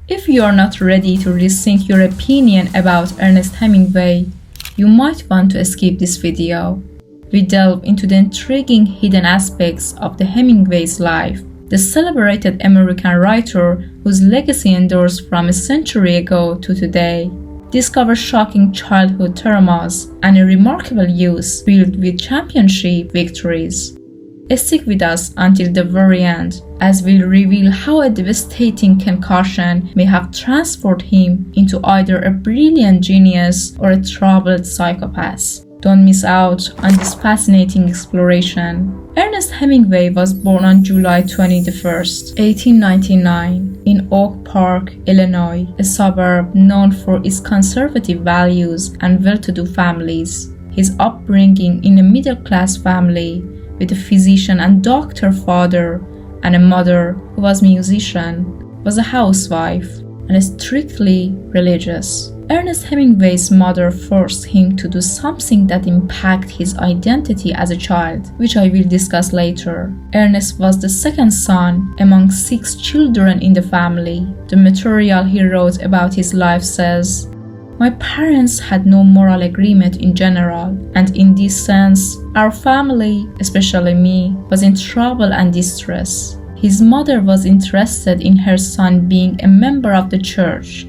If you are not ready to rethink your opinion about Ernest Hemingway, you might want to skip this video. We delve into the intriguing hidden aspects of the Hemingway's life, the celebrated American writer whose legacy endures from a century ago to today. Discover shocking childhood traumas and a remarkable youth filled with championship victories. Stick with us until the very end, as we'll reveal how a devastating concussion may have transformed him into either a brilliant genius or a troubled psychopath. Don't miss out on this fascinating exploration. Ernest Hemingway was born on July 21, 1899, in Oak Park, Illinois, a suburb known for its conservative values and well-to-do families. His upbringing in a middle-class family with a physician and doctor father and a mother who was a musician, was a housewife and strictly religious. Ernest Hemingway's mother forced him to do something that impacted his identity as a child, which I will discuss later. Ernest was the second son among 6 children in the family. The material he wrote about his life says, "My parents had no moral agreement in general, and in this sense, our family, especially me, was in trouble and distress. His mother was interested in her son being a member of the church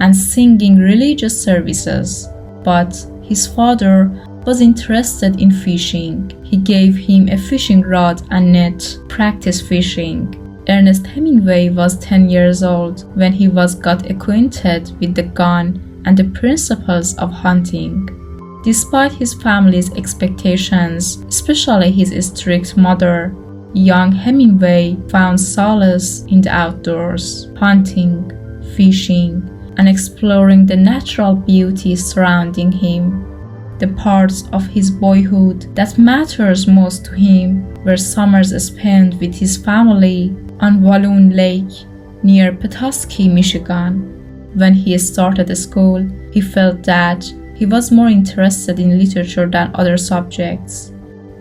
and singing religious services, but his father was interested in fishing. He gave him a fishing rod and net, practice fishing. Ernest Hemingway was 10 years old when he got acquainted with the gun and the principles of hunting. Despite his family's expectations, especially his strict mother, young Hemingway found solace in the outdoors, hunting, fishing, and exploring the natural beauty surrounding him. The parts of his boyhood that matters most to him were summers spent with his family on Walloon Lake near Petoskey, Michigan. When he started school, he felt that he was more interested in literature than other subjects.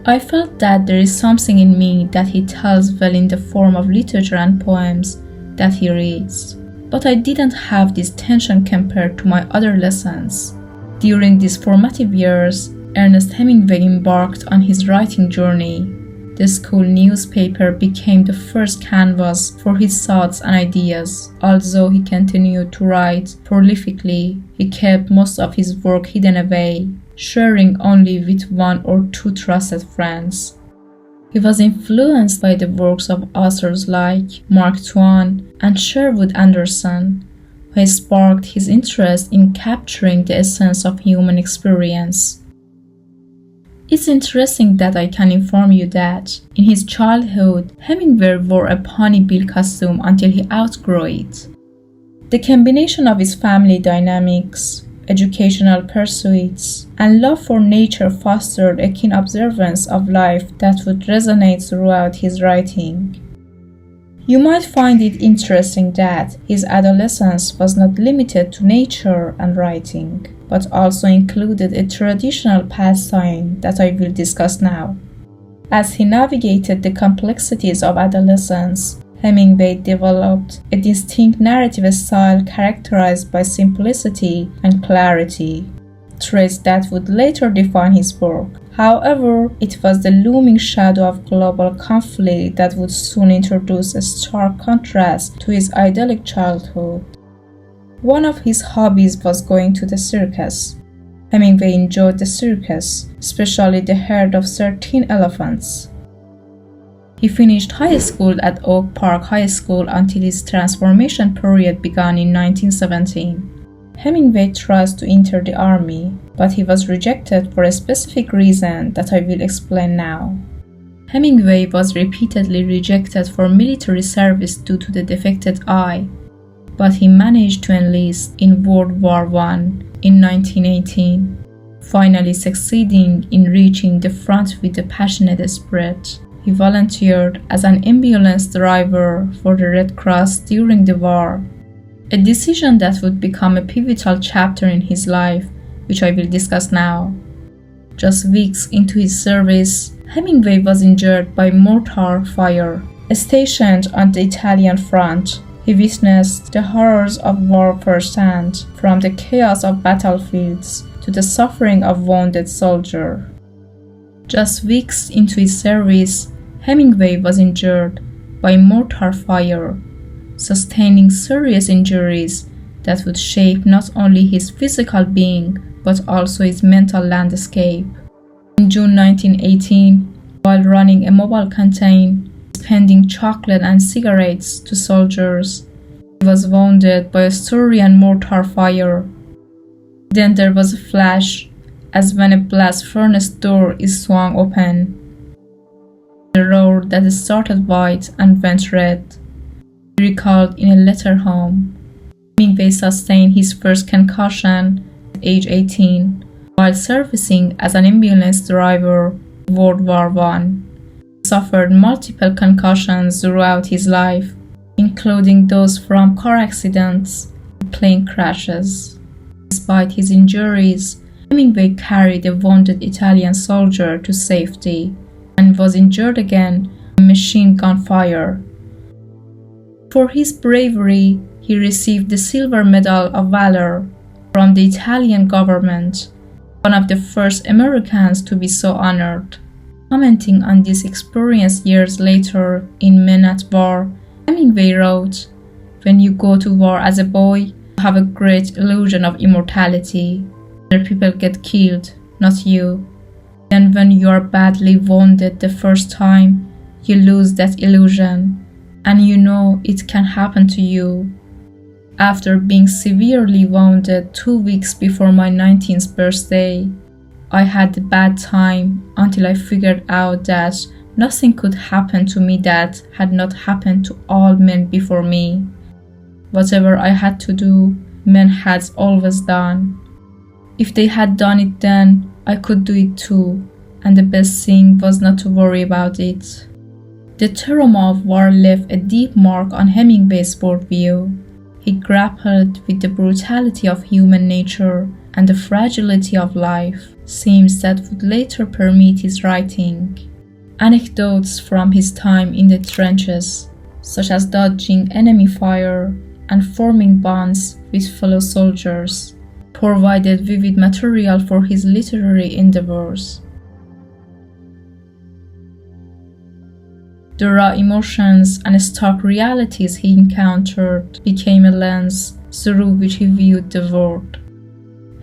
I felt that there is something in me that he tells well in the form of literature and poems that he reads. But I didn't have this tension compared to my other lessons. During these formative years, Ernest Hemingway embarked on his writing journey. The school newspaper became the first canvas for his thoughts and ideas. Although he continued to write prolifically, he kept most of his work hidden away, sharing only with 1 or 2 trusted friends. He was influenced by the works of authors like Mark Twain and Sherwood Anderson, who sparked his interest in capturing the essence of human experience. It's interesting that I can inform you that, in his childhood, Hemingway wore a ponybill costume until he outgrew it. The combination of his family dynamics, educational pursuits, and love for nature fostered a keen observance of life that would resonate throughout his writing. You might find it interesting that his adolescence was not limited to nature and writing, but also included a traditional pastime that I will discuss now. As he navigated the complexities of adolescence, Hemingway developed a distinct narrative style characterized by simplicity and clarity, traits that would later define his work. However, it was the looming shadow of global conflict that would soon introduce a stark contrast to his idyllic childhood. One of his hobbies was going to the circus. Hemingway enjoyed the circus, especially the herd of 13 elephants. He finished high school at Oak Park High School until his transformation period began in 1917. Hemingway tried to enter the army, but he was rejected for a specific reason that I will explain now. Hemingway was repeatedly rejected for military service due to the defected eye, but he managed to enlist in World War I in 1918, finally succeeding in reaching the front with a passionate spirit. He volunteered as an ambulance driver for the Red Cross during the war, a decision that would become a pivotal chapter in his life, which I will discuss now. Just weeks into his service, Hemingway was injured by mortar fire. Stationed on the Italian front, he He witnessed the horrors of war firsthand, from the chaos of battlefields to the suffering of wounded soldiers. Just weeks into his service, Hemingway was injured by mortar fire, sustaining serious injuries that would shape not only his physical being but also his mental landscape. In June 1918, while running a mobile canteen, handing chocolate and cigarettes to soldiers, he was wounded by a Syrian mortar fire. Then there was a flash, as when a blast furnace door is swung open. The roar that started white and went red. He recalled in a letter home. Hemingway sustained his first concussion at age 18 while servicing as an ambulance driver in World War I. He suffered multiple concussions throughout his life, including those from car accidents and plane crashes. Despite his injuries, Hemingway carried a wounded Italian soldier to safety and was injured again by machine gun fire. For his bravery, he received the Silver Medal of Valor from the Italian government, one of the first Americans to be so honored. Commenting on this experience years later in Men at War, Hemingway wrote, "When you go to war as a boy, you have a great illusion of immortality. Other people get killed, not you. Then when you are badly wounded the first time, you lose that illusion, and you know it can happen to you. After being severely wounded 2 weeks before my 19th birthday, I had a bad time until I figured out that nothing could happen to me that had not happened to all men before me. Whatever I had to do, men had always done. If they had done it then, I could do it too, and the best thing was not to worry about it." The trauma of war left a deep mark on Hemingway's worldview. He grappled with the brutality of human nature and the fragility of life, themes that would later permeate his writing. Anecdotes from his time in the trenches, such as dodging enemy fire and forming bonds with fellow soldiers, provided vivid material for his literary endeavors. The raw emotions and stark realities he encountered became a lens through which he viewed the world.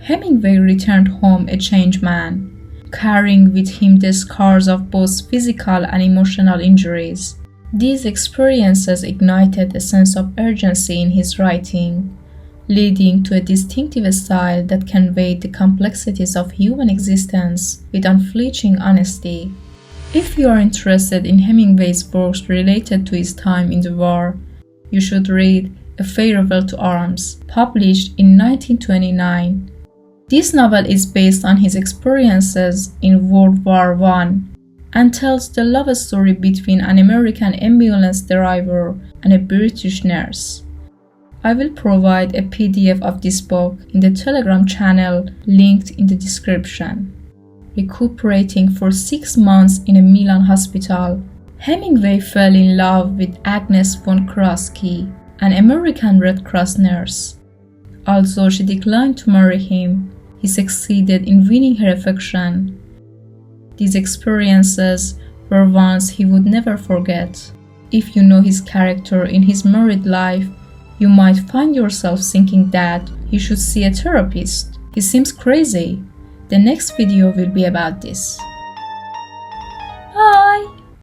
Hemingway returned home a changed man, carrying with him the scars of both physical and emotional injuries. These experiences ignited a sense of urgency in his writing, leading to a distinctive style that conveyed the complexities of human existence with unflinching honesty. If you are interested in Hemingway's works related to his time in the war, you should read A Farewell to Arms, published in 1929. This novel is based on his experiences in World War I and tells the love story between an American ambulance driver and a British nurse. I will provide a PDF of this book in the Telegram channel linked in the description. Recuperating for 6 months in a Milan hospital, Hemingway fell in love with Agnes von Krosky, an American Red Cross nurse. Although she declined to marry him, he succeeded in winning her affection. These experiences were ones he would never forget. If you know his character in his married life, you might find yourself thinking that he should see a therapist. He seems crazy. The next video will be about this.